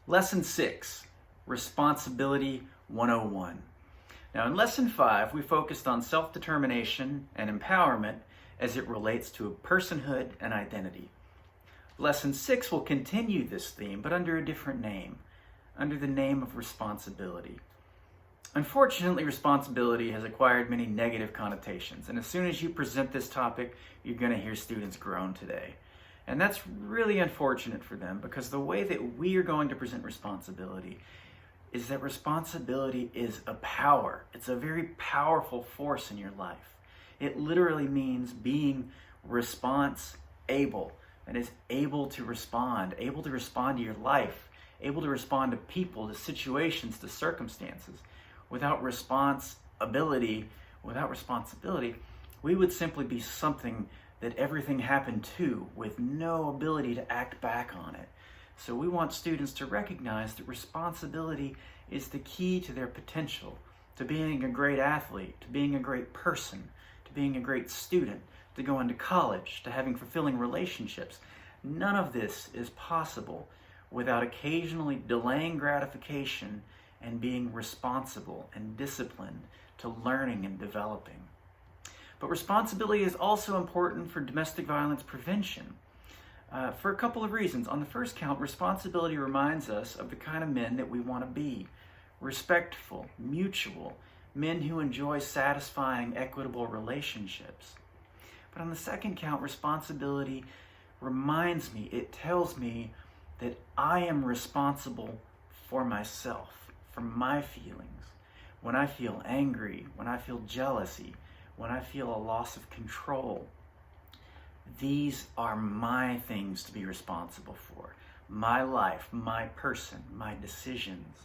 Lesson 6, Responsibility 101. Now in Lesson 5, we focused on self-determination and empowerment as it relates to personhood and identity. Lesson 6 will continue this theme, but under a different name, under the name of responsibility. Unfortunately, responsibility has acquired many negative connotations, and as soon as you present this topic, you're going to hear students groan today. And that's really unfortunate for them, because the way that we are going to present responsibility is that responsibility is a power. It's a very powerful force in your life. It literally means being response-able, and is able to respond to your life, able to respond to people, to situations, to circumstances. Without responsibility, we would simply be something that everything happened to, with no ability to act back on it. So we want students to recognize that responsibility is the key to their potential, to being a great athlete, to being a great person, to being a great student, to going to college, to having fulfilling relationships. None of this is possible without occasionally delaying gratification and being responsible and disciplined to learning and developing. But responsibility is also important for domestic violence prevention for a couple of reasons. On the first count, responsibility reminds us of the kind of men that we want to be: respectful, mutual, men who enjoy satisfying, equitable relationships. But on the second count, responsibility reminds me, it tells me that I am responsible for myself, for my feelings. When I feel angry, when I feel jealousy, when I feel a loss of control, these are my things to be responsible for. My life, my person, my decisions.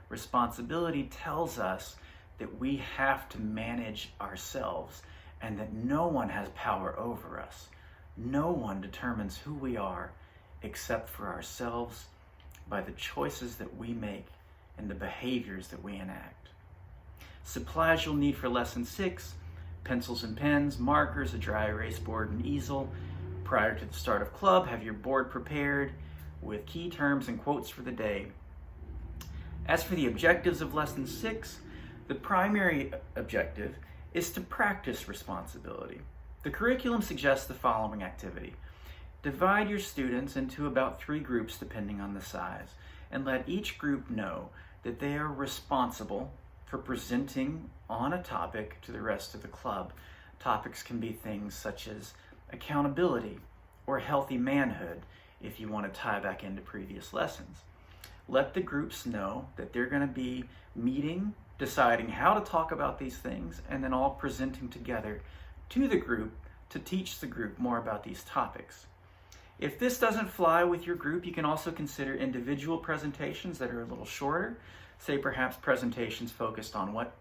Responsibility tells us that we have to manage ourselves and that no one has power over us. No one determines who we are except for ourselves by the choices that we make and the behaviors that we enact. Supplies you'll need for Lesson 6: pencils and pens, markers, a dry erase board and easel. Prior to the start of club, have your board prepared with key terms and quotes for the day. As for the objectives of Lesson 6, the primary objective is to practice responsibility. The curriculum suggests the following activity. Divide your students into about 3 groups depending on the size, and let each group know that they are responsible for presenting on a topic to the rest of the club. Topics can be things such as accountability or healthy manhood, if you want to tie back into previous lessons. Let the groups know that they're going to be meeting, deciding how to talk about these things, and then all presenting together to the group to teach the group more about these topics. If this doesn't fly with your group, you can also consider individual presentations that are a little shorter. Say perhaps presentations focused on what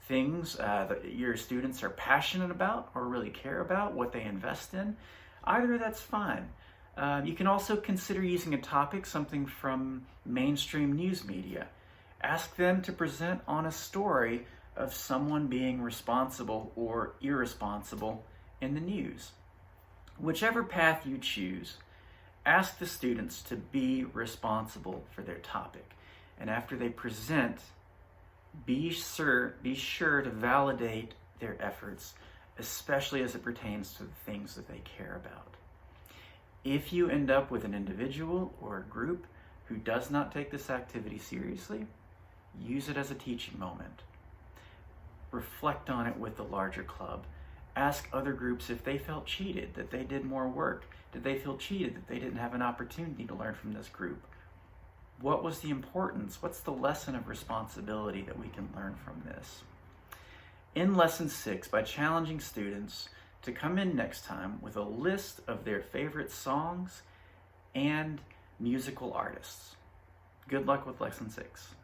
things that your students are passionate about or really care about, what they invest in. Either that's fine. You can also consider using a topic, something from mainstream news media. Ask them to present on a story of someone being responsible or irresponsible in the news. Whichever path you choose, ask the students to be responsible for their topic. And after they present, be sure to validate their efforts, especially as it pertains to the things that they care about. If you end up with an individual or a group who does not take this activity seriously, use it as a teaching moment. Reflect on it with the larger club. Ask other groups if they felt cheated, that they did more work. Did they feel cheated, that they didn't have an opportunity to learn from this group? What was the importance? What's the lesson of responsibility that we can learn from this? In Lesson 6, by challenging students to come in next time with a list of their favorite songs and musical artists. Good luck with Lesson 6.